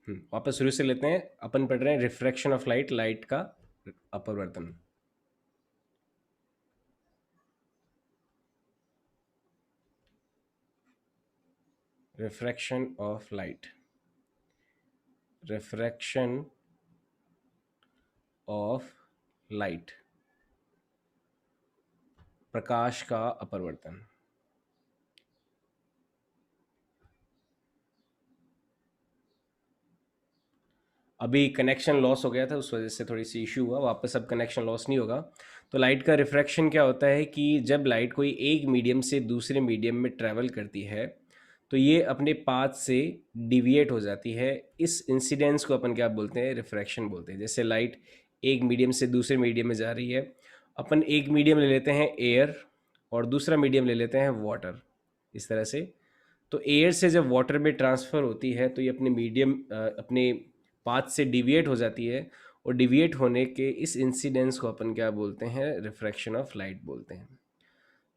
वापस शुरू से लेते हैं। अपन पढ़ रहे हैं रिफ्रैक्शन ऑफ लाइट, लाइट का अपवर्तन। Refraction of light, refraction of light, प्रकाश का अपवर्तन। अभी कनेक्शन लॉस हो गया था, उस वजह से थोड़ी सी इशू हुआ, वापस अब कनेक्शन लॉस नहीं होगा। तो लाइट का रिफ्रैक्शन क्या होता है कि जब लाइट कोई एक मीडियम से दूसरे मीडियम में ट्रैवल करती है तो ये अपने पाथ से डिविएट हो जाती है। इस इंसिडेंस को अपन क्या बोलते हैं, रिफ्रैक्शन बोलते हैं। जैसे लाइट एक मीडियम से दूसरे मीडियम में जा रही है, अपन एक मीडियम ले लेते हैं एयर और दूसरा मीडियम ले लेते हैं वाटर, इस तरह से। तो एयर से जब वाटर में ट्रांसफ़र होती है तो ये अपने मीडियम अपने पाथ से डिविएट हो जाती है, और डिविएट होने के इस इंसिडेंस को अपन क्या बोलते हैं, रिफ्रैक्शन ऑफ लाइट बोलते हैं।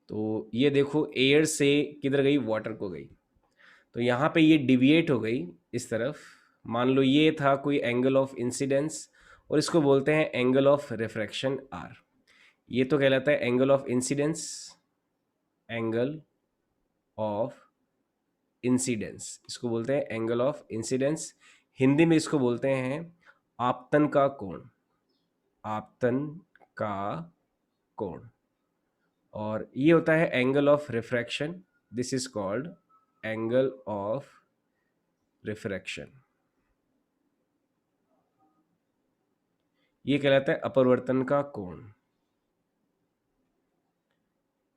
तो ये देखो एयर से किधर गई, वाटर को गई, तो यहाँ पे ये डिविएट हो गई इस तरफ। मान लो ये था कोई एंगल ऑफ इंसिडेंस, और इसको बोलते हैं एंगल ऑफ रिफ्रैक्शन आर। ये तो कहलाता है angle of incidence, angle of incidence, इसको बोलते हैं एंगल ऑफ इंसिडेंस। हिंदी में इसको बोलते हैं आपतन का कोण, आपतन का कोण। और ये होता है angle of refraction, this is called angle of refraction. ये कहलाता है अपवर्तन का कोण,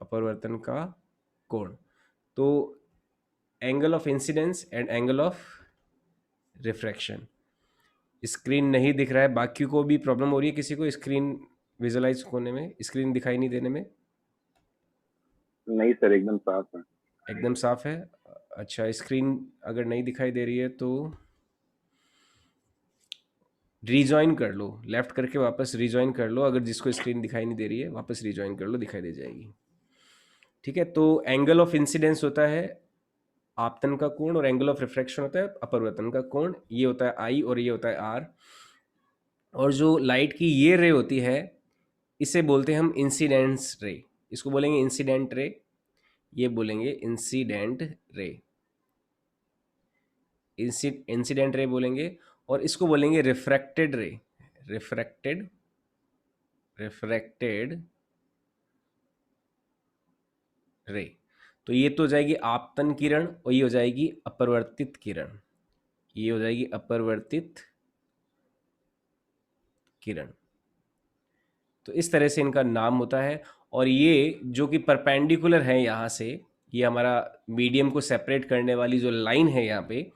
अपवर्तन का कोण। तो angle of incidence and angle of refraction. Screen नहीं दिख रहा है, बाकी को भी प्रॉब्लम हो रही है किसी को स्क्रीन विजुअलाइज होने में, स्क्रीन दिखाई नहीं देने में? नहीं सर, एकदम साफ है। एकदम साफ है। अच्छा, स्क्रीन अगर नहीं दिखाई दे रही है तो रीजॉइन कर लो, लेफ्ट करके वापस रीजॉइन कर लो। अगर जिसको स्क्रीन दिखाई नहीं दे रही है वापस रीजॉइन कर लो, दिखाई दे जाएगी। ठीक है, तो एंगल ऑफ इंसिडेंस होता है आपतन का कोण, और एंगल ऑफ रिफ्रैक्शन होता है अपवर्तन का कोण। ये होता है आई और ये होता है आर। और जो लाइट की ये रे होती है इसे बोलते हैं हम इंसिडेंस रे, इसको बोलेंगे इंसिडेंट रे, ये बोलेंगे इंसिडेंट रे, इंसिडेंट रे बोलेंगे। और इसको बोलेंगे रिफ्रैक्टेड रे, रिफ्रैक्टेड, रिफ्रैक्टेड रे। तो ये तो हो जाएगी आपतन किरण और ये हो जाएगी अपरिवर्तित किरण, ये हो जाएगी अपरिवर्तित किरण। तो इस तरह से इनका नाम होता है। और ये जो कि परपेंडिकुलर है यहाँ से, ये हमारा मीडियम को सेपरेट करने वाली जो लाइन है यहाँ पे,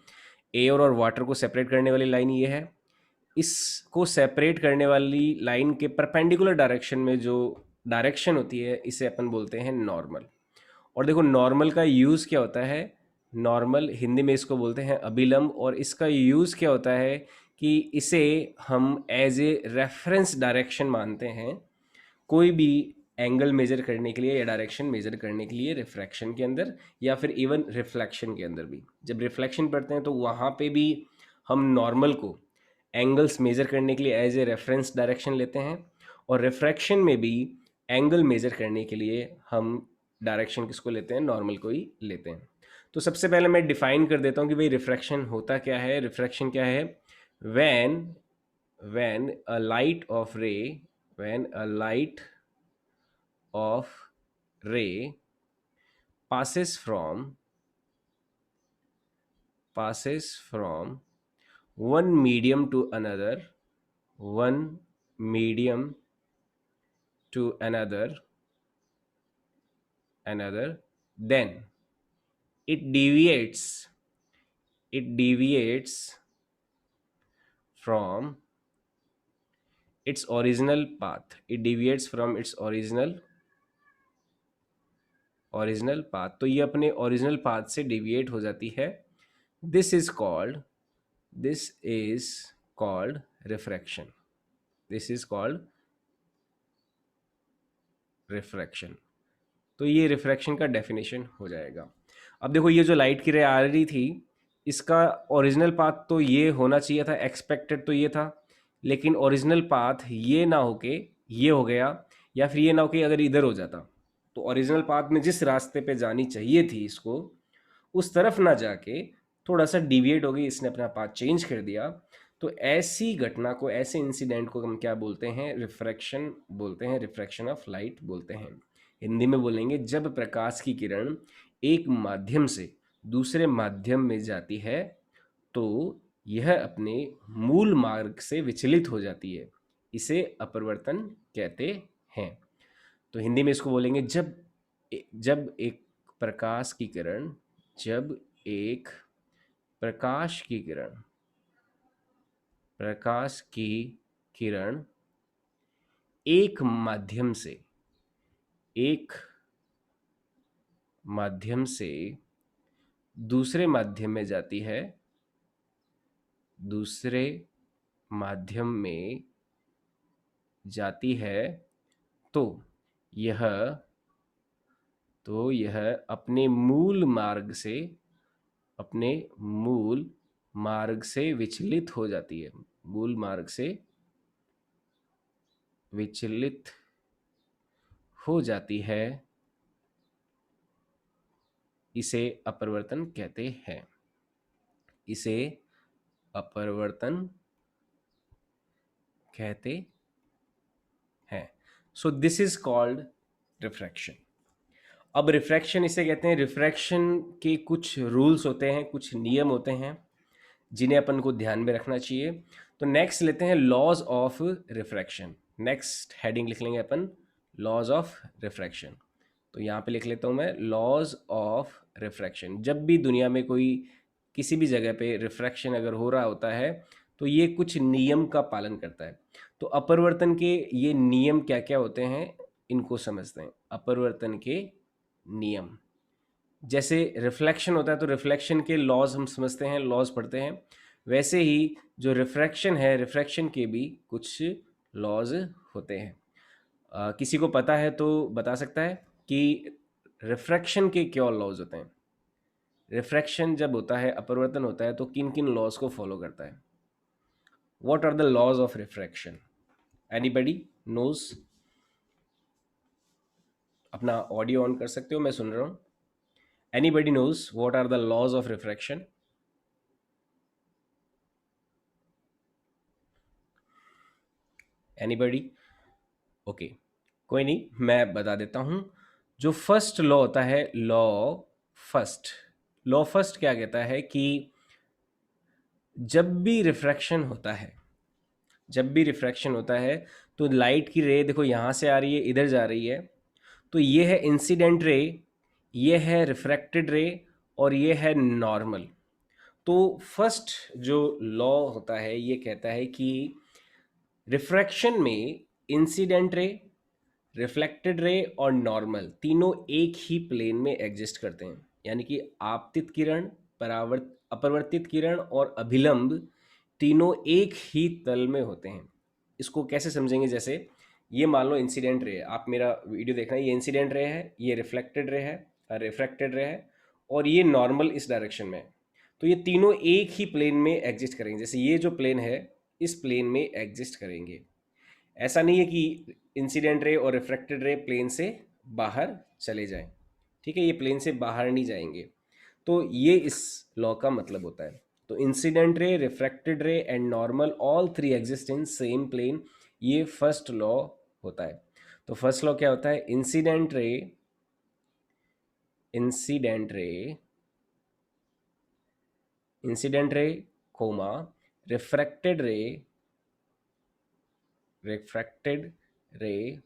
एयर और वाटर को सेपरेट करने वाली लाइन ये है। इसको सेपरेट करने वाली लाइन के परपेंडिकुलर डायरेक्शन में जो डायरेक्शन होती है इसे अपन बोलते हैं नॉर्मल। और देखो नॉर्मल का यूज़ क्या होता है, नॉर्मल हिंदी में इसको बोलते हैं अभिलंब। और इसका यूज़ क्या होता है कि इसे हम एज ए रेफरेंस डायरेक्शन मानते हैं कोई भी एंगल मेजर करने के लिए या डायरेक्शन मेजर करने के लिए, रिफ्रैक्शन के अंदर या फिर इवन रिफ्लेक्शन के अंदर भी। जब रिफ्लेक्शन पढ़ते हैं तो वहाँ पे भी हम नॉर्मल को एंगल्स मेजर करने के लिए एज ए रेफरेंस डायरेक्शन लेते हैं, और रिफ्रैक्शन में भी एंगल मेजर करने के लिए हम डायरेक्शन किसको लेते हैं, नॉर्मल को ही लेते हैं। तो सबसे पहले मैं डिफाइन कर देता हूँ कि भाई रिफ्रैक्शन होता क्या है। रिफ्रैक्शन क्या है, when when a light of रे, when a light of ray passes from one medium to another, one medium to another, then it deviates from its original path, it deviates from its original path। तो ये अपने original path से deviate हो जाती है। This is called, this is called refraction, this is called refraction. तो ये refraction का डेफिनेशन हो जाएगा। अब देखो ये जो लाइट की रे आ रही थी इसका ओरिजिनल पाथ तो ये होना चाहिए था, एक्सपेक्टेड तो ये था, लेकिन ओरिजिनल पाथ ये ना होके ये हो गया, या फिर ये ना होके अगर इधर हो जाता, तो ओरिजिनल पाथ में जिस रास्ते पे जानी चाहिए थी इसको, उस तरफ ना जाके थोड़ा सा डिविएट हो गई, इसने अपना पाथ चेंज कर दिया। तो ऐसी घटना को, ऐसे इंसिडेंट को हम क्या बोलते हैं? रिफ्रैक्शन बोलते हैं, रिफ्रैक्शन ऑफ लाइट बोलते हैं। हिंदी में बोलेंगे जब प्रकाश की किरण एक माध्यम से दूसरे माध्यम में जाती है तो यह अपने मूल मार्ग से विचलित हो जाती है, इसे अपरिवर्तन कहते हैं। तो हिंदी में इसको बोलेंगे जब एक प्रकाश की किरण जब एक प्रकाश की किरण प्रकाश की किरण एक माध्यम से दूसरे माध्यम में जाती है, दूसरे माध्यम में जाती है, तो यह यह अपने मूल मार्ग से विचलित हो जाती है, मूल मार्ग से विचलित हो जाती है, इसे अपरिवर्तन कहते हैं, इसे अपरिवर्तन कहते हैं। So this is called refraction. अब रिफ्रैक्शन इसे कहते हैं, रिफ्रैक्शन के कुछ रूल्स होते हैं, कुछ नियम होते हैं जिन्हें अपन को ध्यान में रखना चाहिए। तो नेक्स्ट लेते हैं laws of refraction. Next heading लिख लेंगे अपन, लॉज ऑफ रिफ्रैक्शन। तो यहाँ पे लिख लेता हूँ मैं, लॉज ऑफ रिफ्रैक्शन। जब भी दुनिया में कोई किसी भी जगह पे रिफ्रैक्शन अगर हो रहा होता है तो ये कुछ नियम का पालन करता है। तो अपरिवर्तन के ये नियम क्या क्या होते हैं, इनको समझते हैं। अपरिवर्तन के नियम, जैसे रिफ्लेक्शन होता है तो रिफ्लेक्शन के लॉज हम समझते हैं, लॉज पढ़ते हैं। वैसे ही जो रिफ्रैक्शन है, रिफ्रैक्शन के भी कुछ लॉज होते हैं। किसी को पता है तो बता सकता है कि रिफ्रैक्शन के क्या लॉज होते हैं? रिफ्रैक्शन जब होता है, अपरिवर्तन होता है, तो किन किन लॉज को फॉलो करता है? What are the laws of refraction? Anybody knows? अपना ऑडियो ऑन कर सकते हो, मैं सुन रहा हूँ। Anybody knows what are the laws of refraction? Anybody? Okay, कोई नहीं, मैं बता देता हूँ। जो फर्स्ट लॉ होता है, फर्स्ट लॉ फर्स्ट क्या कहता है कि जब भी रिफ्रैक्शन होता है, जब भी रिफ्रैक्शन होता है तो लाइट की रे देखो यहाँ से आ रही है, इधर जा रही है, तो ये है इंसिडेंट रे, ये है रिफ्रैक्टेड रे, और ये है नॉर्मल। तो फर्स्ट जो लॉ होता है ये कहता है कि रिफ्रैक्शन में इंसिडेंट रे, रिफ्लेक्टेड रे और नॉर्मल तीनों एक ही प्लेन में एग्जिस्ट करते हैं। यानी कि आपतित किरण, अपरिवर्तित किरण और अभिलंब तीनों एक ही तल में होते हैं। इसको कैसे समझेंगे? जैसे ये मान लो इंसिडेंट रे है, आप मेरा वीडियो देख रहे हैं, ये इंसिडेंट रे है, ये रिफ्लेक्टेड रे है, रिफ्रैक्टेड रे है, और ये नॉर्मल इस डायरेक्शन में है। तो ये तीनों एक ही प्लेन में एग्जिस्ट करेंगे। जैसे ये जो प्लेन है, इस प्लेन में एग्जिस्ट करेंगे। ऐसा नहीं है कि इंसिडेंट रे और रिफ्रैक्टेड रे प्लेन से बाहर चले जाएं। ठीक है, ये प्लेन से बाहर नहीं जाएंगे। तो ये इस लॉ का मतलब होता है। तो incident ray, refracted ray and normal all three exist in same plane, ये फर्स्ट लॉ होता है। तो फर्स्ट लॉ क्या होता है? Incident ray incident ray comma refracted ray refracted ray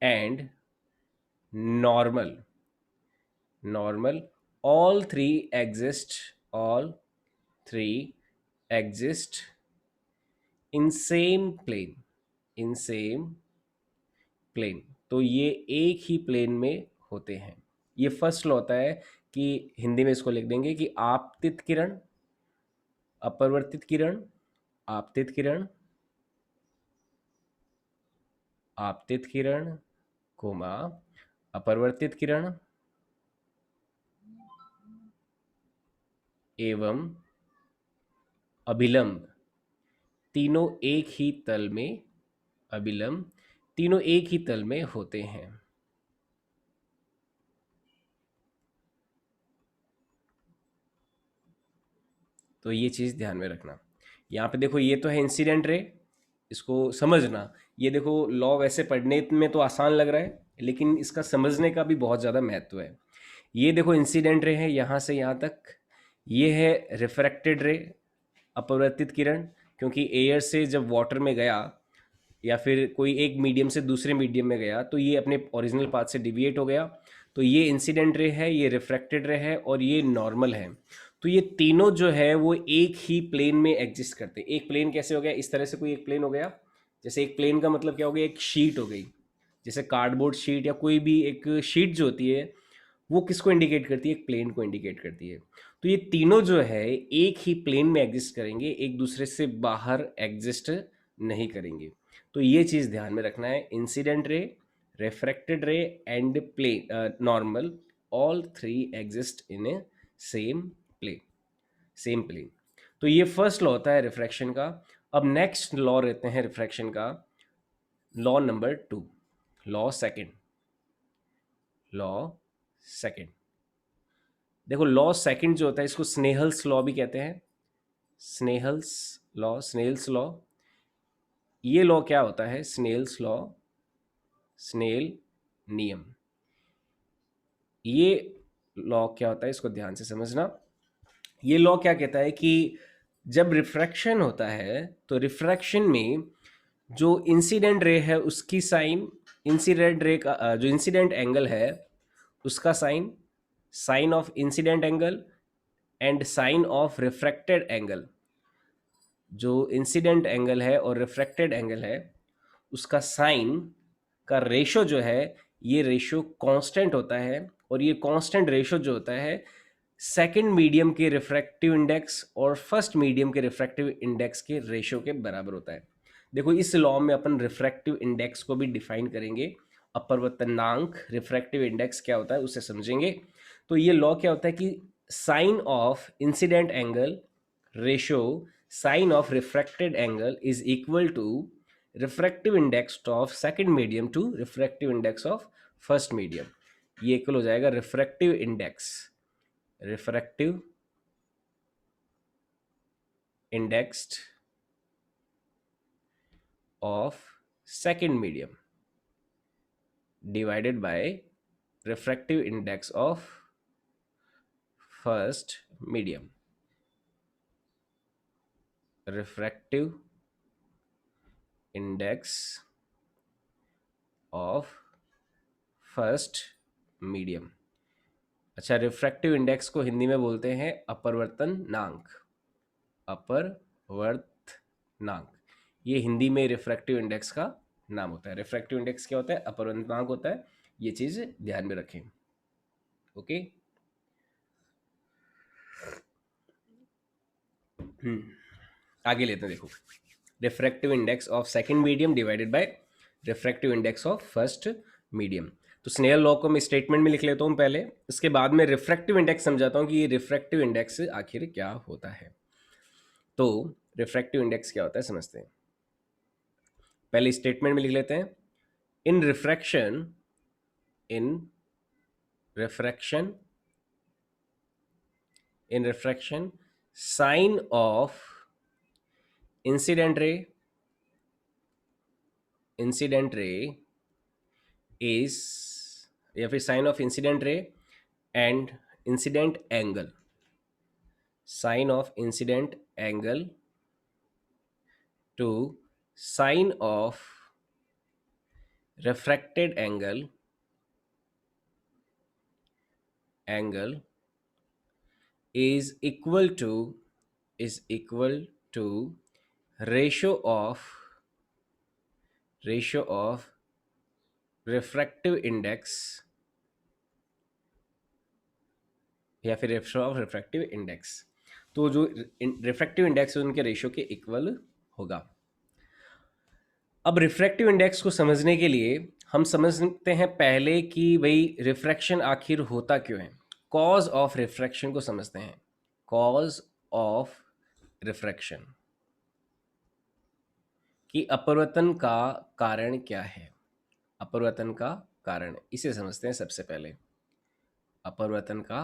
and normal all three exist in same plane। तो ये एक ही प्लेन में होते हैं। ये फर्स्ट लॉ होता है कि हिंदी में इसको लिख देंगे कि आपतित किरण, अपरिवर्तित किरण, आपतित किरण, आपतित किरण कोमा अपरिवर्तित किरण, एवं अभिलंब तीनों एक ही तल में, अभिलंब तीनों एक ही तल में होते हैं। तो ये चीज़ ध्यान में रखना। यहाँ पे देखो, ये तो है इंसिडेंट रे, इसको समझना। ये देखो, लॉ वैसे पढ़ने में तो आसान लग रहा है, लेकिन इसका समझने का भी बहुत ज़्यादा महत्व है। ये देखो इंसिडेंट रे है यहाँ से यहाँ तक, ये है रिफ्रैक्टेड रे, अपवर्तित किरण, क्योंकि एयर से जब वाटर में गया या फिर कोई एक मीडियम से दूसरे मीडियम में गया तो ये अपने ओरिजिनल पाथ से डिविएट हो गया। तो ये इंसिडेंट रे है, ये रिफ्रैक्टेड रे है और ये नॉर्मल है। तो ये तीनों जो है वो एक ही प्लेन में एग्जिस्ट करते हैं। एक प्लेन कैसे हो गया, इस तरह से कोई एक प्लेन हो गया। जैसे एक प्लेन का मतलब क्या हो गया, एक शीट हो गई, जैसे कार्डबोर्ड शीट या कोई भी एक शीट जो होती है वो किसको इंडिकेट करती है, एक प्लेन को इंडिकेट करती है। तो ये तीनों जो है एक ही प्लेन में एग्जिस्ट करेंगे, एक दूसरे से बाहर एग्जिस्ट नहीं करेंगे। तो ये चीज़ ध्यान में रखना है, incident ray, refracted ray and plane normal, all three exist in a same plane, same plane. तो ये फर्स्ट लॉ होता है रिफ्रैक्शन का। अब नेक्स्ट लॉ रहते हैं रिफ्रैक्शन का, law number 2, law second. Law second, देखो लॉ सेकंड जो होता है इसको स्नेहल्स लॉ भी कहते हैं, स्नेहल्स लॉ, स्नेल्स लॉ। ये लॉ क्या होता है, स्नेल्स लॉ, स्नेल नियम। ये लॉ क्या होता है इसको ध्यान से समझना। ये लॉ क्या कहता है कि जब रिफ्रैक्शन होता है तो रिफ्रैक्शन में जो इंसिडेंट रे है उसकी साइन, इंसिडेंट रे का जो इंसिडेंट एंगल है उसका sine, sine of incident angle and sine of refracted angle, जो इंसिडेंट एंगल है और रिफ्रैक्टेड एंगल है उसका साइन का रेशो जो है, ये रेशो कांस्टेंट होता है। और ये कांस्टेंट रेशो जो होता है सेकंड मीडियम के रिफ्रैक्टिव इंडेक्स और फर्स्ट मीडियम के रिफ्रैक्टिव इंडेक्स के रेशो के बराबर होता है। देखो इस लॉ में अपन रिफ्रैक्टिव इंडेक्स को भी डिफाइन करेंगे, अपवर्तनांक रिफ्रैक्टिव इंडेक्स क्या होता है उसे समझेंगे। तो ये लॉ क्या होता है कि sine of incident angle ratio sine of refracted angle is equal to refractive index of second medium to refractive index of first medium. ये इक्वल हो जाएगा refractive index, refractive index of second medium divided by refractive index of first medium, refractive index of first medium. अच्छा, refractive index को हिंदी में बोलते हैं अपवर्तनांक, अपवर्तनांक, ये हिंदी में रिफ्रैक्टिव इंडेक्स का नाम होता है। रिफ्रैक्टिव इंडेक्स क्या होता है, अपवर्तनांक होता है। ये चीज़ ध्यान में रखें। ओके, आगे लेते हैं। देखो refractive index of second medium divided by refractive index of first medium. तो स्नेल लॉ को मैं स्टेटमेंट में लिख लेता हूँ पहले, इसके बाद में रिफ्रैक्टिव इंडेक्स समझाता हूँ कि ये रिफ्रैक्टिव इंडेक्स आखिर क्या होता है। तो रिफ्रैक्टिव इंडेक्स क्या होता है समझते हैं। पहले स्टेटमेंट में लिख लेते हैं, in refraction, in refraction, in refraction sine of incident ray, incident ray is, या फिर sine of incident ray and incident angle, sine of incident angle to sine of refracted angle, angle is equal to, is equal to ratio of, ratio of refractive index या फिर ratio of refractive index. तो जो refractive index है उनके ratio के equal होगा। अब refractive index को समझने के लिए हम समझते हैं पहले कि भाई रिफ्रैक्शन आखिर होता क्यों है, कॉज ऑफ रिफ्रैक्शन को समझते हैं। कॉज ऑफ रिफ्रैक्शन, कि अपवर्तन का कारण क्या है। अपवर्तन का कारण, इसे समझते हैं सबसे पहले। अपवर्तन का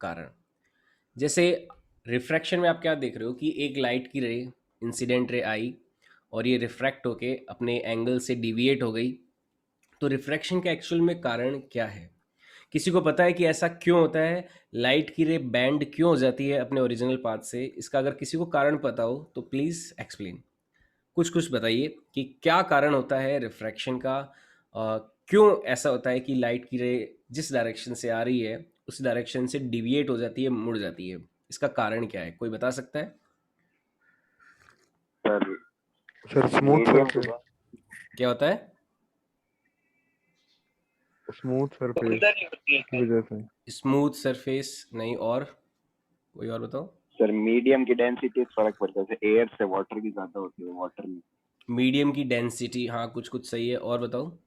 कारण, जैसे रिफ्रैक्शन में आप क्या देख रहे हो कि एक लाइट की रे, इंसिडेंट रे आई और ये रिफ्रैक्ट होके अपने एंगल से डिविएट हो गई। तो रिफ्रैक्शन का एक्चुअल में कारण क्या है? किसी को पता है कि ऐसा क्यों होता है? लाइट की रे बैंड क्यों हो जाती है अपने ओरिजिनल पाथ से? इसका अगर किसी को कारण पता हो तो प्लीज़ एक्सप्लेन, कुछ कुछ बताइए कि क्या कारण होता है रिफ्रैक्शन का। क्यों ऐसा होता है कि लाइट की रे जिस डायरेक्शन से आ रही है उस डायरेक्शन से डिविएट हो जाती है, मुड़ जाती है? इसका कारण क्या है, कोई बता सकता है? Sir sir smooth medium surface, क्या होता है? स्मूथ सरफेस की वजह से। स्मूथ सरफेस नहीं, और कोई और बताओ। सर मीडियम की डेंसिटी से फर्क पड़ता है, जैसे एयर से वाटर की ज्यादा होती है वाटर में। मीडियम की डेंसिटी, हाँ कुछ कुछ सही है, और बताओ।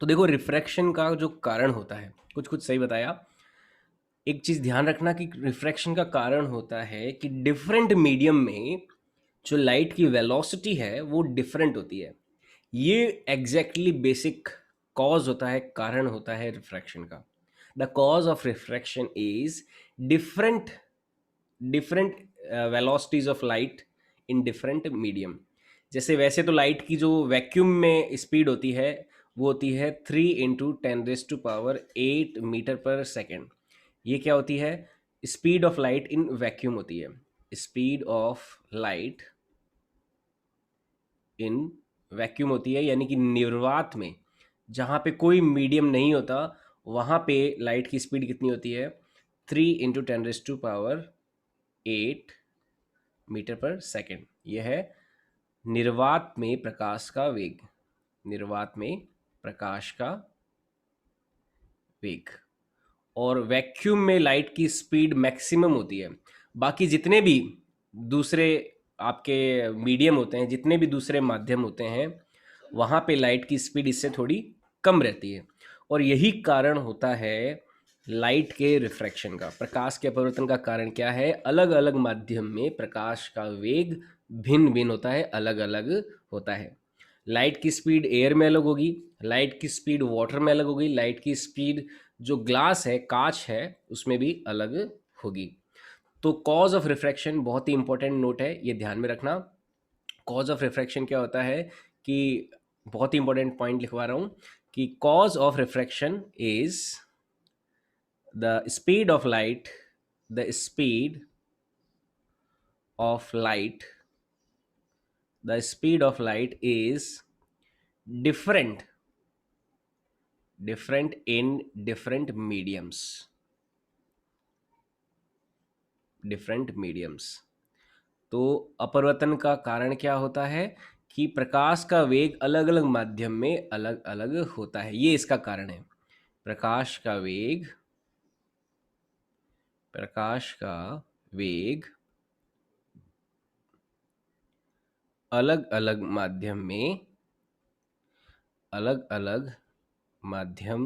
तो देखो रिफ्रैक्शन का जो कारण होता है, कुछ कुछ सही बताया। एक चीज़ ध्यान रखना कि रिफ्रैक्शन का कारण होता है कि डिफरेंट मीडियम में जो लाइट की वेलोसिटी है वो डिफरेंट होती है। ये एग्जैक्टली बेसिक कॉज होता है, कारण होता है रिफ्रैक्शन का। The cause of refraction is different different velocities of light in different medium. जैसे वैसे तो लाइट की जो वैक्यूम में स्पीड होती है वो होती है 3 × 10⁸ मीटर पर सेकेंड। ये क्या होती है? Speed of light in vacuum होती है। Speed of light in vacuum होती है, यानी कि निर्वात में, जहाँ पे कोई मीडियम नहीं होता, वहाँ पे लाइट की स्पीड कितनी होती है? 3 × 10⁸ मीटर पर सेकेंड। यह है निर्वात में प्रकाश का वेग। निर्वात में प्रकाश का वेग। और वैक्यूम में लाइट की स्पीड मैक्सिमम होती है। बाकी जितने भी दूसरे आपके मीडियम होते हैं, जितने भी दूसरे माध्यम होते हैं, वहाँ पे लाइट की स्पीड इससे थोड़ी कम रहती है। और यही कारण होता है लाइट के रिफ्रैक्शन का। प्रकाश के अपवर्तन का कारण क्या है? अलग अलग माध्यम में प्रकाश का वेग भिन्न भिन्न होता है, अलग अलग होता है। लाइट की स्पीड एयर में अलग होगी, लाइट की स्पीड वाटर में अलग होगी, लाइट की स्पीड जो ग्लास है, कांच है, उसमें भी अलग होगी। तो कॉज ऑफ रिफ्रैक्शन बहुत ही इंपॉर्टेंट नोट है, ये ध्यान में रखना। कॉज ऑफ रिफ्रैक्शन क्या होता है कि बहुत ही इंपॉर्टेंट पॉइंट लिखवा रहा हूं कि cause of refraction is the speed of light, the speed of light, the speed of light is different different in different mediums, different mediums। तो अपवर्तन का कारण क्या होता है कि प्रकाश का वेग अलग अलग माध्यम में अलग अलग होता है, ये इसका कारण है। प्रकाश का वेग, प्रकाश का वेग अलग अलग माध्यम में, अलग अलग माध्यम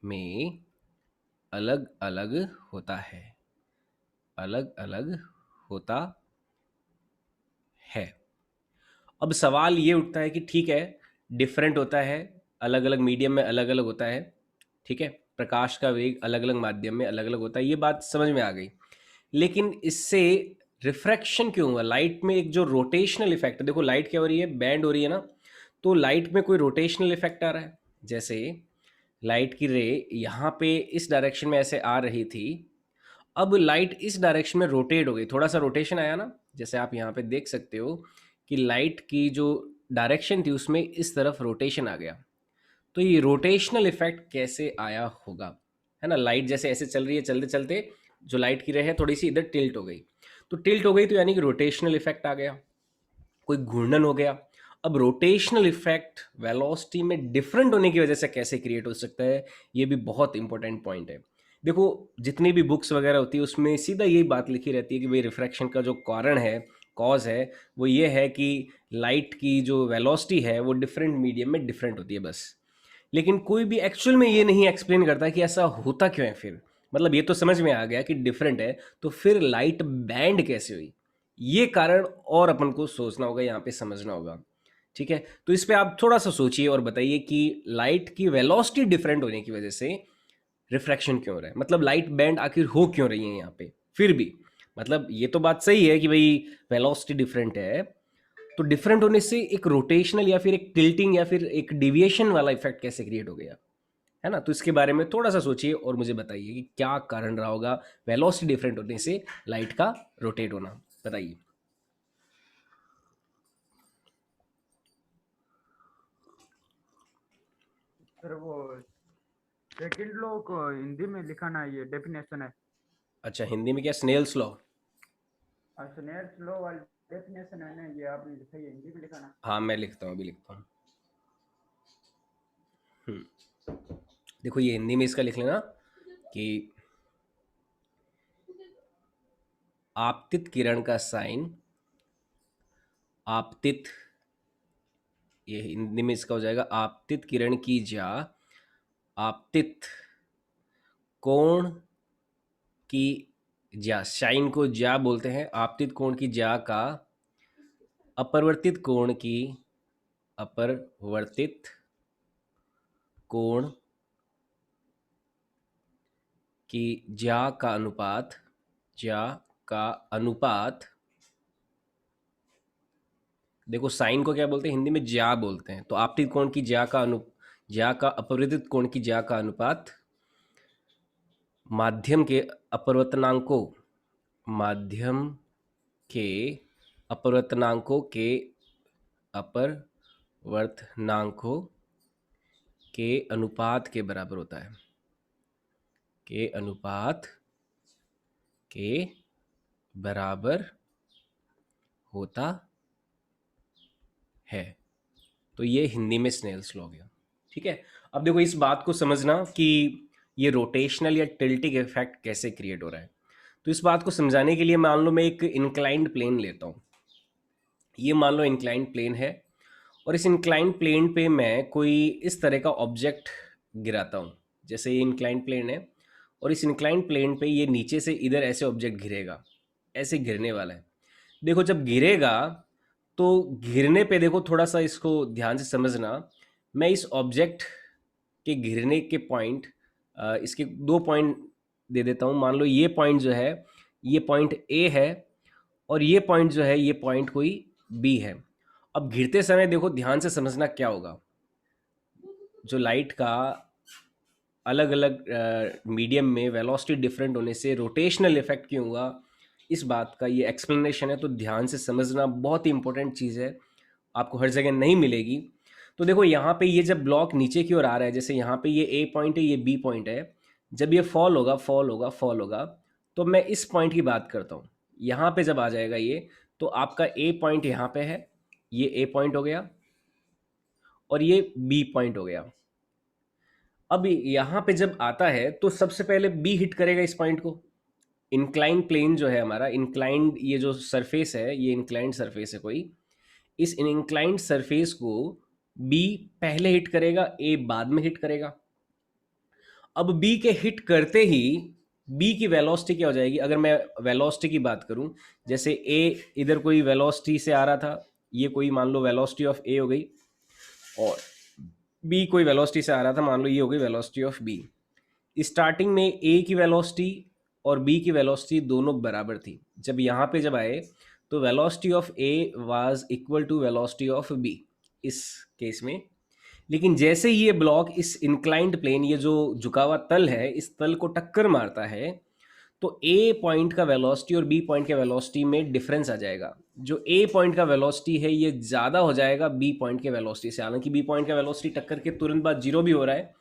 में अलग अलग होता है, अलग अलग होता है। अब सवाल ये उठता है कि ठीक है, डिफरेंट होता है, अलग अलग मीडियम में अलग अलग होता है, ठीक है, प्रकाश का वेग अलग अलग माध्यम में अलग अलग होता है, ये बात समझ में आ गई। लेकिन इससे रिफ्रैक्शन क्यों हुआ? लाइट में एक जो रोटेशनल इफेक्ट, देखो लाइट क्या हो रही है, बैंड हो रही है ना, तो लाइट में कोई रोटेशनल इफेक्ट आ रहा है। जैसे लाइट की रे यहाँ पे इस डायरेक्शन में ऐसे आ रही थी, अब लाइट इस डायरेक्शन में रोटेट हो गई, थोड़ा सा रोटेशन आया ना, जैसे आप यहाँ पे देख सकते हो कि लाइट की जो डायरेक्शन थी उसमें इस तरफ रोटेशन आ गया। तो ये रोटेशनल इफेक्ट कैसे आया होगा, है ना? लाइट जैसे ऐसे चल रही है, चलते चलते जो लाइट की रे है थोड़ी सी इधर टिल्ट हो गई, तो टिल्ट हो गई तो यानी कि रोटेशनल इफेक्ट आ गया, कोई घूर्णन हो गया। अब रोटेशनल इफेक्ट वेलोसिटी में डिफरेंट होने की वजह से कैसे क्रिएट हो सकता है, ये भी बहुत इंपॉर्टेंट पॉइंट है। देखो जितनी भी बुक्स वगैरह होती है उसमें सीधा यही बात लिखी रहती है कि भाई रिफ्रैक्शन का जो कारण है कॉज है वो ये है कि लाइट की जो वेलोसिटी है वो डिफरेंट मीडियम में डिफरेंट होती है बस। लेकिन कोई भी एक्चुअल में ये नहीं एक्सप्लेन करता कि ऐसा होता क्यों है फिर। मतलब ये तो समझ में आ गया कि डिफरेंट है, तो फिर लाइट बैंड कैसे हुई, ये कारण और अपन को सोचना होगा, यहाँ पे समझना होगा। ठीक है, तो इस पे आप थोड़ा सा सोचिए और बताइए कि लाइट की वेलोसिटी डिफरेंट होने की वजह से रिफ्रैक्शन क्यों हो रहा है, मतलब लाइट बैंड आखिर हो क्यों रही है यहाँ पे फिर भी। मतलब ये तो बात सही है कि भाई वेलोसिटी डिफरेंट है, तो डिफरेंट होने से एक रोटेशनल या फिर एक टिल्टिंग या फिर एक डिविएशन वाला इफेक्ट कैसे क्रिएट हो गया, है ना। तो इसके बारे में थोड़ा सा सोचिए और मुझे बताइए कि क्या कारण रहा होगा वेलोसिटी डिफरेंट होने से लाइट का रोटेट होना, बताइए। सर वो सेकंड लॉ को हिंदी में लिखाना, ये डेफिनेशन है। अच्छा, हिंदी में क्या, स्नेल्स लॉ? स्नेल्स लॉ वाली डेफिनेशन है ना, ये आपने लिखा है, हिंदी में लिखाना। हाँ मैं लिखता हूँ, अभी लिखता हूँ। देखो ये हिंदी में इसका लिख लेना कि आपतित किरण का साइन, आपतित, ये हिंदी में इसका हो जाएगा आपतित किरण की ज्या, आपतित कोण की ज्या, शाइन को ज्या बोलते हैं, आपतित कोण की ज्या का अपरिवर्तित कोण की, अपरिवर्तित कोण की ज्या का अनुपात, ज्या का अनुपात, देखो साइन को क्या बोलते हैं हिंदी में, ज्या बोलते हैं, तो आपतित कोण की ज्या का ज्या का अपरिवर्तित कोण की ज्या का अनुपात माध्यम के अपवर्तनांकों, माध्यम के अपवर्तनांकों के अपवर्तनांकों के अनुपात के बराबर होता है, के अनुपात के बराबर होता है। तो ये हिंदी में स्नेल्स लॉ हो गया। ठीक है, अब देखो इस बात को समझना कि ये रोटेशनल या टिल्टिंग इफेक्ट कैसे क्रिएट हो रहा है। तो इस बात को समझाने के लिए मान लो मैं एक इंक्लाइंड प्लेन लेता हूँ, ये मान लो इंक्लाइंड प्लेन है, और इस इंक्लाइंड प्लेन पे मैं कोई इस तरह का ऑब्जेक्ट गिराता हूँ, जैसे ये इंक्लाइंड प्लेन है, और इस इंक्लाइंड प्लेन पे ये नीचे से इधर ऐसे ऑब्जेक्ट गिरेगा, ऐसे गिरने वाला है। देखो जब गिरेगा तो गिरने पे देखो थोड़ा सा इसको ध्यान से समझना, मैं इस ऑब्जेक्ट के गिरने के पॉइंट, इसके दो पॉइंट दे देता हूँ। मान लो ये पॉइंट जो है ये पॉइंट ए है, और ये पॉइंट जो है ये पॉइंट कोई बी है। अब गिरते समय देखो ध्यान से समझना क्या होगा, जो लाइट का अलग अलग मीडियम में वेलोसिटी डिफरेंट होने से रोटेशनल इफेक्ट क्यों हुआ, इस बात का ये एक्सप्लेनेशन है। तो ध्यान से समझना, बहुत ही इंपॉर्टेंट चीज़ है, आपको हर जगह नहीं मिलेगी। तो देखो यहाँ पे ये जब ब्लॉक नीचे की ओर आ रहा है, जैसे यहाँ पे ये ए पॉइंट है, ये बी पॉइंट है, जब ये फॉल होगा फॉल होगा फॉल होगा, तो मैं इस पॉइंट की बात करता हूँ। यहाँ पे जब आ जाएगा ये, तो आपका ए पॉइंट यहाँ पे है, ये ए पॉइंट हो गया, और ये बी पॉइंट हो गया। अब यहाँ पे जब आता है तो सबसे पहले बी हिट करेगा इस पॉइंट को। इंक्लाइंड प्लेन जो है हमारा, इंक्लाइंड ये जो सरफेस है, ये इंक्लाइंड सरफेस है कोई, इस इंक्लाइंड सरफेस को बी पहले हिट करेगा, ए बाद में हिट करेगा। अब बी के हिट करते ही बी की वेलोसिटी क्या हो जाएगी, अगर मैं वेलोसिटी की बात करूं, जैसे ए इधर कोई वेलोसिटी से आ रहा था, ये कोई मान लो वेलोसिटी ऑफ ए हो गई, और बी कोई वेलोसिटी से आ रहा था, मान लो ये हो गई वेलोसिटी ऑफ बी। स्टार्टिंग में ए की वेलोसिटी और बी की वेलोसिटी दोनों बराबर थी। जब यहाँ पे जब आए तो velocity of A was equal to velocity of B इस केस में। लेकिन जैसे ही ये ब्लॉक इस इंक्लाइंड प्लेन, ये जो झुका हुआ तल है, इस तल को टक्कर मारता है, तो ए पॉइंट का वेलोसिटी और बी पॉइंट के वेलोसिटी में डिफरेंस आ जाएगा। जो ए पॉइंट का वेलोसिटी है ये ज़्यादा हो जाएगा बी पॉइंट के वेलोसिटी से। हालांकि बी पॉइंट का वेलोसिटी टक्कर के तुरंत बाद जीरो भी हो रहा है,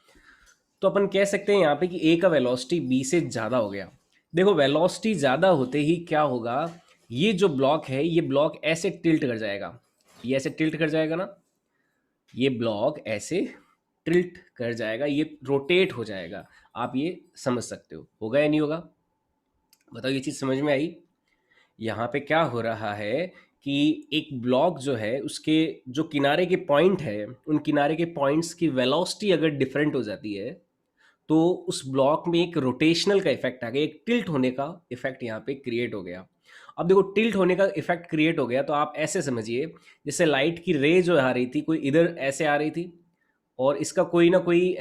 तो अपन कह सकते हैं यहाँ पे कि ए का वेलोसिटी बी से ज़्यादा हो गया। देखो वेलोसिटी ज़्यादा होते ही क्या होगा, ये जो ब्लॉक है ये ब्लॉक ऐसे टिल्ट कर जाएगा, ये ऐसे टिल्ट कर जाएगा ना, ये ब्लॉक ऐसे टिल्ट कर जाएगा, ये रोटेट हो जाएगा। आप ये समझ सकते हो, होगा या नहीं होगा, बताओ, ये चीज़ समझ में आई। यहाँ पे क्या हो रहा है कि एक ब्लॉक जो है उसके जो किनारे के पॉइंट है, उन किनारे के पॉइंट्स की वेलोसिटी अगर डिफरेंट हो जाती है तो उस ब्लॉक में एक रोटेशनल का इफेक्ट आ गया, एक टिल्ट होने का इफेक्ट यहाँ पे क्रिएट हो गया। अब देखो टिल्ट होने का इफेक्ट क्रिएट हो गया तो आप ऐसे समझिए जैसे लाइट की रे जो आ रही थी कोई इधर ऐसे आ रही थी और इसका कोई ना कोई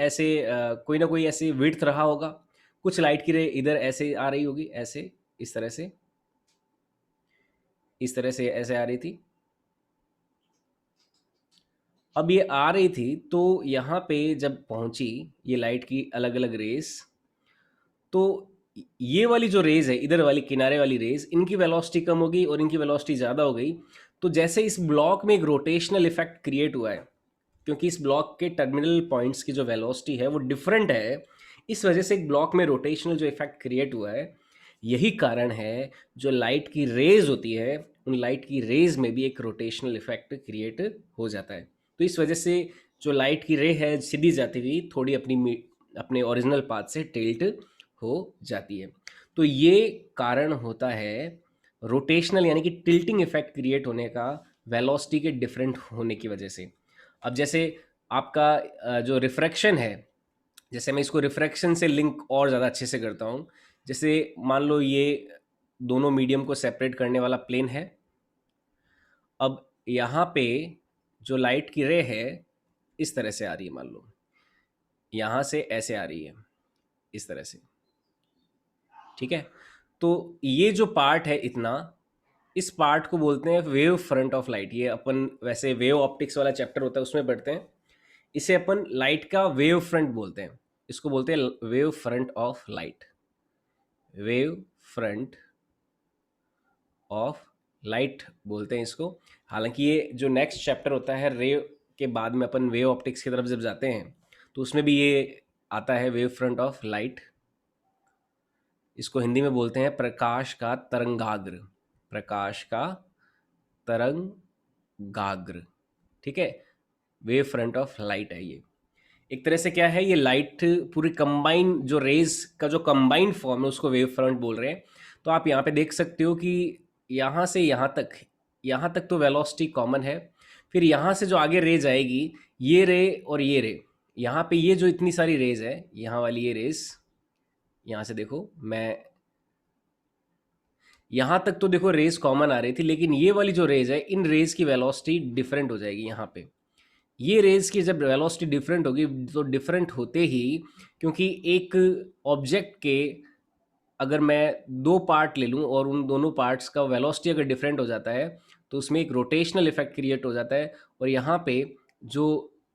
ऐसे विड्थ रहा होगा, कुछ लाइट की रे इधर ऐसे आ रही होगी, ऐसे इस तरह से, इस तरह से ऐसे आ रही थी। अब ये आ रही थी तो यहाँ पे जब पहुंची ये लाइट की अलग अलग रेस, तो ये वाली जो रेज है, इधर वाली किनारे वाली रेज, इनकी वेलोसिटी कम हो गई और इनकी वेलोसिटी ज़्यादा हो गई। तो जैसे इस ब्लॉक में एक रोटेशनल इफेक्ट क्रिएट हुआ है, क्योंकि इस ब्लॉक के टर्मिनल पॉइंट्स की जो वेलोसिटी है वो डिफरेंट है, इस वजह से एक ब्लॉक में रोटेशनल जो इफेक्ट क्रिएट हुआ है, यही कारण है जो लाइट की रेज होती है उन लाइट की रेज में भी एक रोटेशनल इफेक्ट क्रिएट हो जाता है। तो इस वजह से जो लाइट की रे है सीधी जाती हुई थोड़ी अपने ओरिजिनल पाथ से टिल्ट हो जाती है। तो ये कारण होता है रोटेशनल यानी कि टिल्टिंग इफेक्ट क्रिएट होने का वेलोसिटी के डिफरेंट होने की वजह से। अब जैसे आपका जो रिफ्रैक्शन है, जैसे मैं इसको रिफ्रैक्शन से लिंक और ज़्यादा अच्छे से करता हूँ। जैसे मान लो ये दोनों मीडियम को सेपरेट करने वाला प्लेन है। अब यहाँ पे जो लाइट की रे है इस तरह से आ रही है, मान लो यहाँ से ऐसे आ रही है इस तरह से, ठीक है। तो ये जो पार्ट है इतना, इस पार्ट को बोलते हैं वेव फ्रंट ऑफ लाइट। ये अपन वैसे वेव ऑप्टिक्स वाला चैप्टर होता है उसमें पढ़ते हैं। इसे अपन लाइट का वेव फ्रंट बोलते हैं, इसको बोलते हैं wave front of light, wave front of light बोलते हैं इसको। हालांकि ये जो नेक्स्ट चैप्टर होता है रे के बाद में अपन वेव ऑप्टिक्स की तरफ जब जाते हैं तो उसमें भी ये आता है वेव फ्रंट ऑफ लाइट। इसको हिंदी में बोलते हैं प्रकाश का तरंगाग्र, प्रकाश का तरंगाग्र, ठीक है। वेव फ्रंट ऑफ लाइट है ये। एक तरह से क्या है, ये लाइट पूरी कंबाइन जो रेज का जो कंबाइंड फॉर्म है उसको वेव फ्रंट बोल रहे हैं। तो आप यहाँ पे देख सकते हो कि यहाँ से यहाँ तक तो वेलोसिटी कॉमन है, फिर यहाँ से जो आगे रेज आएगी ये रे और ये रे, यहाँ पे ये जो इतनी सारी रेज है, यहाँ वाली ये रेज, यहाँ से देखो मैं यहाँ तक तो देखो रेज कॉमन आ रही थी, लेकिन ये वाली जो रेज है इन रेज की वेलोसिटी डिफरेंट हो जाएगी। यहाँ पे ये रेज की जब वेलोसिटी डिफरेंट होगी तो डिफरेंट होते ही, क्योंकि एक ऑब्जेक्ट के अगर मैं दो पार्ट ले लूँ और उन दोनों पार्ट्स का वेलोसिटी अगर डिफरेंट हो जाता है तो उसमें एक रोटेशनल इफेक्ट क्रिएट हो जाता है। और यहाँ पे जो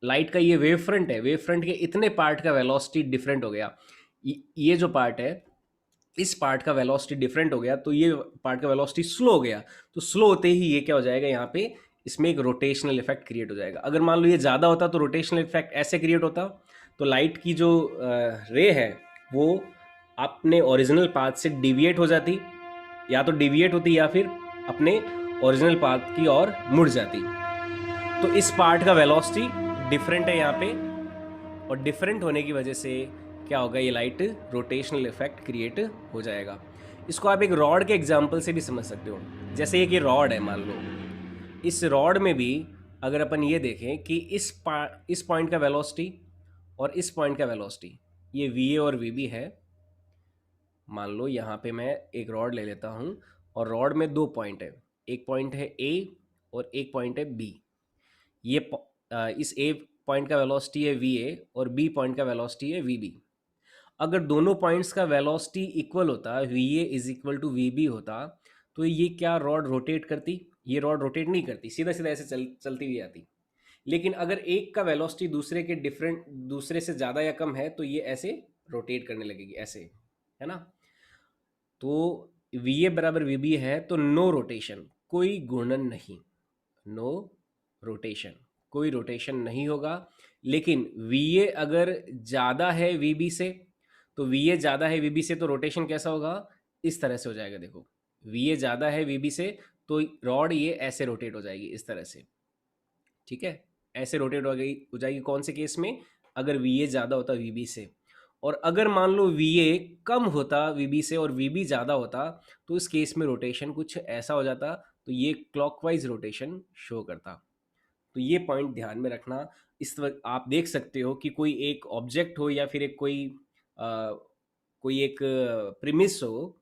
लाइट का ये वेव फ्रंट है, वेव फ्रंट के इतने पार्ट का वेलोसिटी डिफरेंट हो गया। ये जो पार्ट है इस पार्ट का वेलोसिटी डिफरेंट हो गया तो ये पार्ट का वेलोसिटी स्लो हो गया। तो स्लो होते ही ये क्या हो जाएगा, यहाँ पे इसमें एक रोटेशनल इफेक्ट क्रिएट हो जाएगा। अगर मान लो ये ज़्यादा होता तो रोटेशनल इफेक्ट ऐसे क्रिएट होता, तो लाइट की जो रे है वो अपने ओरिजिनल पाथ से डिविएट हो जाती, या तो डिविएट होती या फिर अपने ओरिजिनल पाथ की ओर मुड़ जाती। तो इस पार्ट का वेलोसिटी डिफरेंट है यहाँ पे, और डिफरेंट होने की वजह से क्या होगा, ये लाइट रोटेशनल इफेक्ट क्रिएट हो जाएगा। इसको आप एक रॉड के एग्जांपल से भी समझ सकते हो। जैसे एक ये रॉड है, मान लो इस रॉड में भी अगर अपन ये देखें कि इस पॉइंट का वेलोसिटी और इस पॉइंट का वेलोसिटी ये वी ए और वी बी है। मान लो यहाँ पे मैं एक रॉड ले लेता हूँ और रॉड में दो पॉइंट है, एक पॉइंट है ए और एक पॉइंट है बी। ये इस ए पॉइंट का वेलोसिटी है वी ए और बी पॉइंट का वेलोसिटी है वी बी। अगर दोनों पॉइंट्स का वेलोसिटी इक्वल होता, V A is equal to V B होता, तो ये क्या रॉड रोटेट करती? ये रॉड रोटेट नहीं करती, सीधा सीधा ऐसे चलती हुई आती। लेकिन अगर एक का वेलोसिटी दूसरे से ज़्यादा या कम है तो ये ऐसे रोटेट करने लगेगी, ऐसे, है ना। तो वी ए बराबर वी बी है तो नो रोटेशन, कोई घूर्णन नहीं, नो रोटेशन, कोई रोटेशन नहीं होगा। लेकिन वी ए अगर ज़्यादा है वी बी से, तो वी ए ज़्यादा है वी बी से तो रोटेशन कैसा होगा, इस तरह से हो जाएगा। देखो वी ए ज़्यादा है वी बी से तो रॉड ये ऐसे रोटेट हो जाएगी इस तरह से, ठीक है, ऐसे रोटेट हो जाएगी। कौन से केस में? अगर वी ए ज़्यादा होता वी बी से। और अगर मान लो वीए कम होता वीबी से और वीबी ज़्यादा होता, तो इस केस में रोटेशन कुछ ऐसा हो जाता, तो ये क्लॉकवाइज रोटेशन शो करता। तो ये पॉइंट ध्यान में रखना। इस वक्त आप देख सकते हो कि कोई एक ऑब्जेक्ट हो या फिर एक कोई एक प्रिमिस हो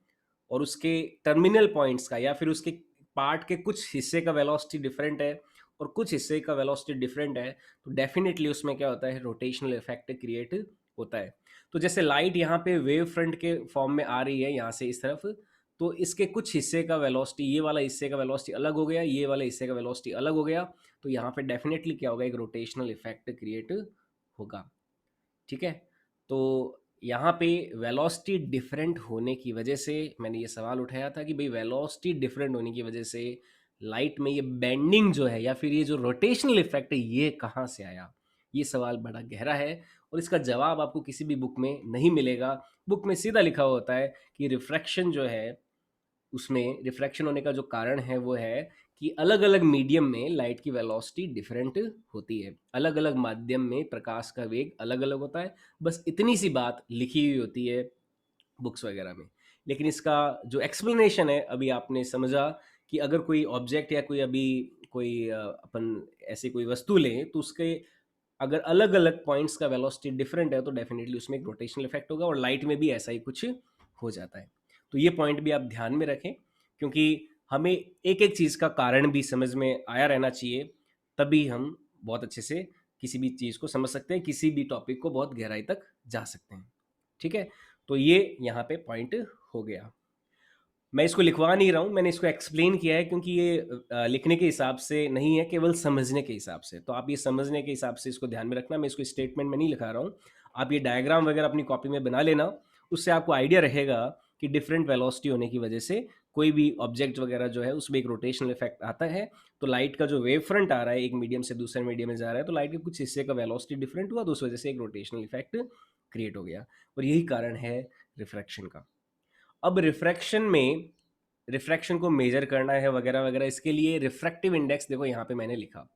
और उसके टर्मिनल पॉइंट्स का या फिर उसके पार्ट के कुछ हिस्से का वेलोसिटी डिफरेंट है और कुछ हिस्से का वेलोसिटी डिफरेंट है, तो डेफिनेटली उसमें क्या होता है, रोटेशनल इफेक्ट क्रिएट होता है। तो जैसे लाइट यहाँ पे वेव फ्रंट के फॉर्म में आ रही है यहाँ से इस तरफ, तो इसके कुछ हिस्से का वेलोसिटी, ये वाला हिस्से का वेलोसिटी अलग हो गया, ये वाले हिस्से का वेलोसिटी अलग हो गया, तो यहाँ पे डेफिनेटली क्या होगा, एक रोटेशनल इफेक्ट क्रिएट होगा। ठीक है, तो यहाँ पे वेलोसिटी डिफरेंट होने की वजह से मैंने ये सवाल उठाया था कि भाई वेलोसिटी डिफरेंट होने की वजह से लाइट में ये बेंडिंग जो है या फिर ये जो रोटेशनल इफेक्ट है ये कहाँ से आया। ये सवाल बड़ा गहरा है और इसका जवाब आपको किसी भी बुक में नहीं मिलेगा। बुक में सीधा लिखा होता है कि रिफ्रैक्शन जो है, उसमें रिफ्रैक्शन होने का जो कारण है वो है कि अलग अलग मीडियम में लाइट की वेलोसिटी डिफरेंट होती है, अलग अलग माध्यम में प्रकाश का वेग अलग अलग होता है। बस इतनी सी बात लिखी हुई होती है बुक्स वगैरह में। लेकिन इसका जो एक्सप्लेनेशन है अभी आपने समझा कि अगर कोई ऑब्जेक्ट या कोई अभी कोई अपन ऐसी कोई वस्तु लें तो उसके अगर अलग अलग पॉइंट्स का वेलोसिटी डिफरेंट है तो डेफिनेटली उसमें एक रोटेशनल इफेक्ट होगा और लाइट में भी ऐसा ही कुछ हो जाता है। तो ये पॉइंट भी आप ध्यान में रखें, क्योंकि हमें एक एक चीज़ का कारण भी समझ में आया रहना चाहिए, तभी हम बहुत अच्छे से किसी भी चीज़ को समझ सकते हैं, किसी भी टॉपिक को बहुत गहराई तक जा सकते हैं। ठीक है, तो ये यहाँ पे पॉइंट हो गया। मैं इसको लिखवा नहीं रहा हूँ, मैंने इसको एक्सप्लेन किया है क्योंकि ये लिखने के हिसाब से नहीं है, केवल समझने के हिसाब से। तो आप ये समझने के हिसाब से इसको ध्यान में रखना, मैं इसको स्टेटमेंट में नहीं लिखा रहा हूँ। आप ये डायग्राम वगैरह अपनी कॉपी में बना लेना, उससे आपको आइडिया रहेगा कि डिफरेंट वेलोसिटी होने की वजह से कोई भी ऑब्जेक्ट वगैरह जो है उसमें एक रोटेशनल इफेक्ट आता है। तो लाइट का जो वेव फ्रंट आ रहा है एक मीडियम से दूसरे मीडियम में जा रहा है, तो लाइट के कुछ हिस्से का वेलोसिटी डिफरेंट हुआ तो उस वजह से एक रोटेशनल इफेक्ट क्रिएट हो गया, और यही कारण है रिफ्रैक्शन का। अब रिफ्रैक्शन को मेजर करना है वगैरह वगैरह, इसके लिए रिफ्रैक्टिव इंडेक्स देखो यहाँ पे मैंने लिखा।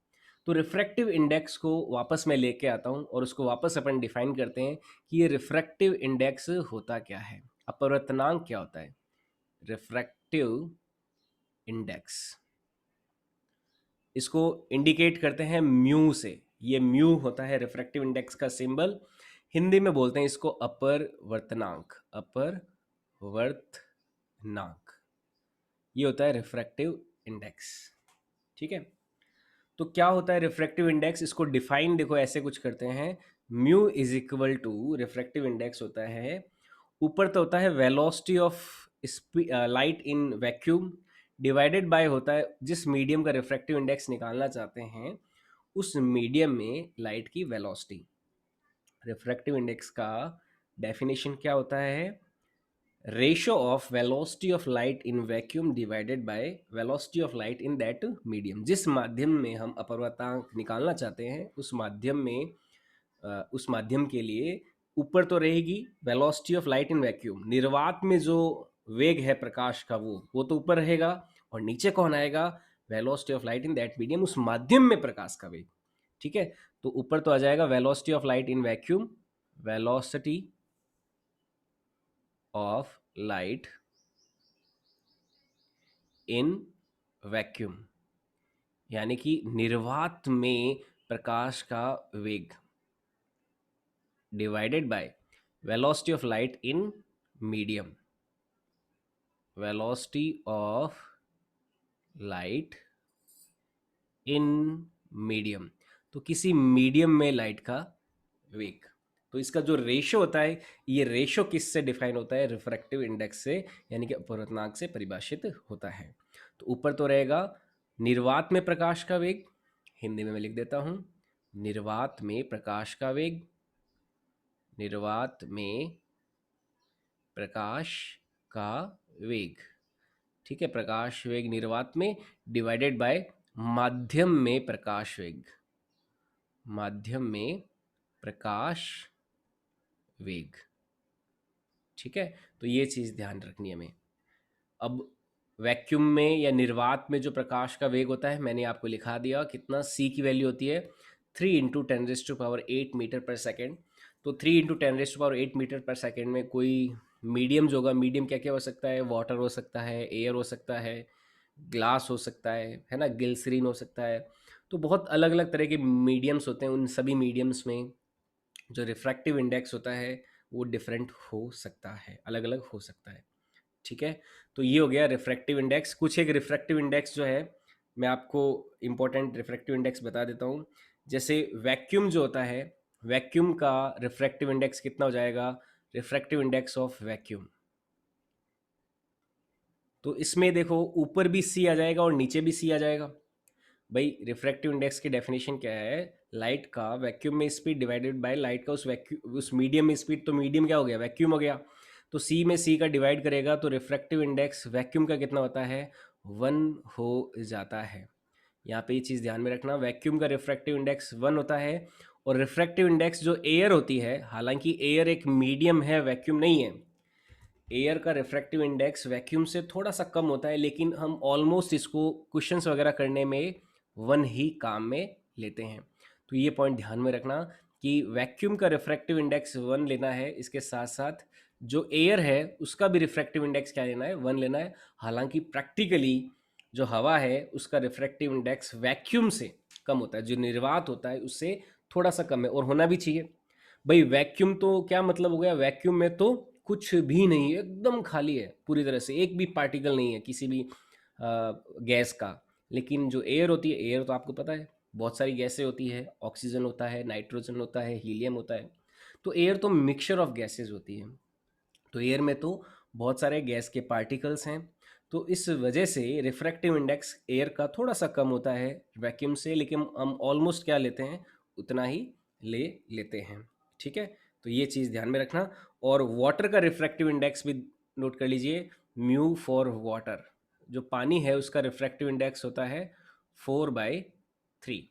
तो रिफ्रैक्टिव इंडेक्स को वापस मैं लेके आता हूँ और उसको वापस अपन डिफाइन करते हैं कि ये रिफ्रैक्टिव इंडेक्स होता क्या है, अपवर्तनांक क्या होता है। रिफ्रैक्टिव इंडेक्स, इसको इंडिकेट करते हैं म्यू से। ये म्यू होता है रिफ्रैक्टिव इंडेक्स का सिंबल। हिंदी में बोलते हैं इसको अपवर्तनांक, अपवर्तनांक, ये होता है रिफ्रैक्टिव इंडेक्स। ठीक है, तो क्या होता है रिफ्रैक्टिव इंडेक्स, इसको डिफाइन देखो ऐसे कुछ करते हैं। Mu is equal to, refractive index होता है, ऊपर तो होता है velocity of light in vacuum, divided by होता है जिस मीडियम का रिफ्रैक्टिव इंडेक्स निकालना चाहते हैं उस मीडियम में लाइट की वेलोसिटी। रिफ्रैक्टिव इंडेक्स का डेफिनेशन क्या होता है, ratio of velocity of light in vacuum divided by velocity of light in that medium. जिस माध्यम में हम अपवर्तनांक निकालना चाहते हैं उस माध्यम में उस माध्यम के लिए ऊपर तो रहेगी velocity of light in vacuum, निर्वात में जो वेग है प्रकाश का वो तो ऊपर रहेगा, और नीचे कौन आएगा, velocity of light in that medium, उस माध्यम में प्रकाश का वेग। ठीक है, तो ऊपर तो आ जाएगा velocity of light in vacuum, velocity of light in vacuum, यानी कि निर्वात में प्रकाश का वेग, divided by velocity of light in medium, velocity of light in medium, तो किसी मीडियम में लाइट का वेग। तो इसका जो रेशो होता है, ये रेशो किससे डिफाइन होता है, रिफ्रैक्टिव इंडेक्स से, यानी कि अपवर्तनांक से परिभाषित होता है। तो ऊपर तो रहेगा निर्वात में प्रकाश का वेग, हिंदी में मैं लिख देता हूँ, निर्वात में प्रकाश का वेग, निर्वात में प्रकाश का वेग। ठीक है, प्रकाश वेग निर्वात में डिवाइडेड बाय माध्यम में प्रकाश वेग, माध्यम में प्रकाश वेग। ठीक है, तो ये चीज़ ध्यान रखनी है हमें। अब वैक्यूम में या निर्वात में जो प्रकाश का वेग होता है मैंने आपको लिखा दिया, कितना, c की वैल्यू होती है 3 × 10⁸ मीटर पर सेकेंड। तो 3 × 10⁸ मीटर पर सेकेंड में कोई मीडियम जो होगा, मीडियम क्या क्या हो सकता है, वाटर हो सकता है, एयर हो सकता है, ग्लास हो सकता है ना, ग्लिसरीन हो सकता है। तो बहुत अलग अलग तरह के मीडियम्स होते हैं। उन सभी मीडियम्स में जो रिफ्रैक्टिव इंडेक्स होता है वो डिफरेंट हो सकता है, अलग अलग हो सकता है। ठीक है, तो ये हो गया रिफ्रैक्टिव इंडेक्स। कुछ एक रिफ्रैक्टिव इंडेक्स जो है मैं आपको इंपॉर्टेंट रिफ्रैक्टिव इंडेक्स बता देता हूँ। जैसे वैक्यूम जो होता है, वैक्यूम का रिफ्रैक्टिव इंडेक्स कितना हो जाएगा, रिफ्रैक्टिव इंडेक्स ऑफ वैक्यूम। तो इसमें देखो ऊपर भी सी आ जाएगा और नीचे भी सी आ जाएगा। भाई रिफ्रैक्टिव इंडेक्स की डेफिनेशन क्या है, लाइट का वैक्यूम में स्पीड डिवाइडेड बाय लाइट का उस मीडियम में स्पीड। तो मीडियम क्या हो गया, वैक्यूम हो गया। तो सी में सी का डिवाइड करेगा तो रिफ्रैक्टिव इंडेक्स वैक्यूम का कितना होता है, 1 हो जाता है। यहाँ पे ये चीज़ ध्यान में रखना, वैक्यूम का रिफ्रैक्टिव इंडेक्स 1 होता है। और रिफ्रैक्टिव इंडेक्स जो एयर होती है, हालांकि एयर एक मीडियम है, वैक्यूम नहीं है, एयर का रिफ्रैक्टिव इंडेक्स वैक्यूम से थोड़ा सा कम होता है, लेकिन हम ऑलमोस्ट इसको क्वेश्चंस वगैरह करने में 1 ही काम में लेते हैं। तो ये पॉइंट ध्यान में रखना कि वैक्यूम का रिफ्रैक्टिव इंडेक्स 1 लेना है, इसके साथ साथ जो एयर है उसका भी रिफ्रैक्टिव इंडेक्स क्या लेना है, 1 लेना है। हालांकि प्रैक्टिकली जो हवा है उसका रिफ्रैक्टिव इंडेक्स वैक्यूम से कम होता है, जो निर्वात होता है उससे थोड़ा सा कम है, और होना भी चाहिए। भाई वैक्यूम तो क्या मतलब हो गया, वैक्यूम में तो कुछ भी नहीं है, एकदम खाली है पूरी तरह से, एक भी पार्टिकल नहीं है किसी भी गैस का। लेकिन जो एयर होती है, एयर तो आपको पता है बहुत सारी गैसें होती है, ऑक्सीजन होता है, नाइट्रोजन होता है, हीलियम होता है। तो एयर तो मिक्सचर ऑफ गैसेज होती है। तो एयर में तो बहुत सारे गैस के पार्टिकल्स हैं। तो इस वजह से रिफ्रैक्टिव इंडेक्स एयर का थोड़ा सा कम होता है वैक्यूम से, लेकिन हम ऑलमोस्ट क्या लेते हैं, उतना ही ले लेते हैं। ठीक है, तो ये चीज़ ध्यान में रखना। और वाटर का रिफ्रैक्टिव इंडेक्स भी नोट कर लीजिए, म्यू फॉर वाटर। जो पानी है उसका रिफ्रैक्टिव इंडेक्स होता है 4/3।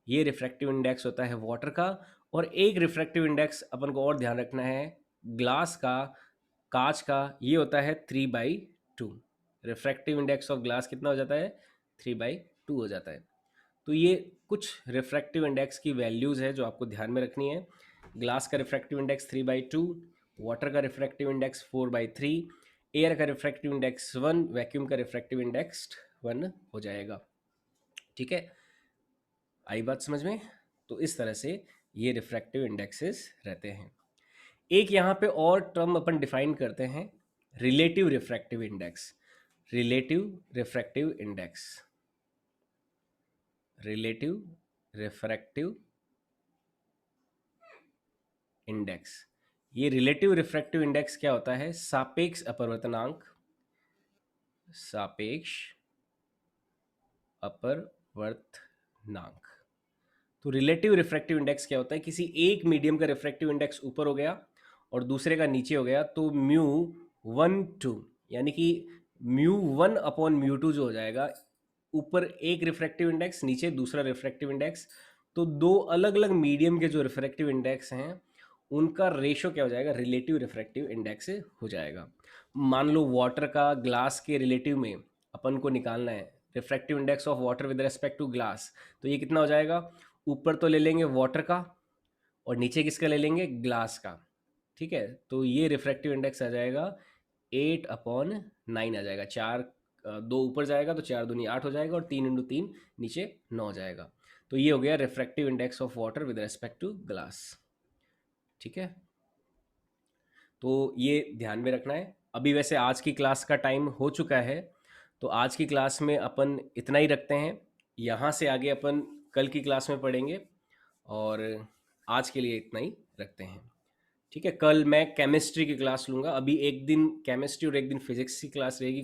ये रिफ्रैक्टिव इंडेक्स होता है वाटर का। और एक रिफ्रैक्टिव इंडेक्स अपन को और ध्यान रखना है, ग्लास का, कांच का, ये होता है 3/2। रिफ्रैक्टिव इंडेक्स ऑफ ग्लास कितना हो जाता है, 3/2 हो जाता है। तो ये कुछ रिफ्रैक्टिव इंडेक्स की वैल्यूज़ है जो आपको ध्यान में रखनी है। ग्लास का रिफ्रैक्टिव इंडेक्स 3/2, वाटर का रिफ्रैक्टिव इंडेक्स 4/3, एयर का रिफ्रैक्टिव इंडेक्स 1, वैक्यूम का रिफ्रैक्टिव इंडेक्स 1 हो जाएगा। ठीक है, आई बात समझ में। तो इस तरह से ये रिफ्रैक्टिव इंडेक्सेस रहते हैं। एक यहाँ पे और टर्म अपन डिफाइन करते हैं, relative refractive index. Relative refractive index, relative refractive index. ये रिलेटिव रिफ्रैक्टिव इंडेक्स क्या होता है, सापेक्ष अपवर्तनांक, सापेक्ष अपवर्तनांक। तो रिलेटिव रिफ्रैक्टिव इंडेक्स क्या होता है, किसी एक मीडियम का रिफ्रैक्टिव इंडेक्स ऊपर हो गया और दूसरे का नीचे हो गया, तो μ1/2, यानी कि μ1/μ2 जो हो जाएगा, ऊपर एक रिफ्रैक्टिव इंडेक्स, नीचे दूसरा रिफ्रैक्टिव इंडेक्स। तो दो अलग अलग मीडियम के जो रिफ्रैक्टिव इंडेक्स हैं उनका रेशो क्या हो जाएगा, रिलेटिव रिफ्रैक्टिव इंडेक्स हो जाएगा। मान लो वाटर का ग्लास के रिलेटिव में अपन को निकालना है refractive index of water with respect to glass, तो ये कितना हो जाएगा, ऊपर तो ले लेंगे वाटर का और नीचे किसका ले लेंगे, ग्लास का। ठीक है, तो ये रिफ्रैक्टिव इंडेक्स आ जाएगा 8/9 आ जाएगा। 4 2 ऊपर जाएगा तो 4 दूनी 8 हो जाएगा, और 3 × 3 नीचे 9 हो जाएगा। तो ये हो गया refractive index of water with respect to glass. ठीक है, तो ये ध्यान में रखना है। अभी वैसे आज की क्लास का टाइम हो चुका है, तो आज की क्लास में अपन इतना ही रखते हैं। यहाँ से आगे अपन कल की क्लास में पढ़ेंगे, और आज के लिए इतना ही रखते हैं। ठीक है, कल मैं केमिस्ट्री की क्लास लूँगा। अभी एक दिन केमिस्ट्री और एक दिन फिजिक्स की क्लास रहेगी।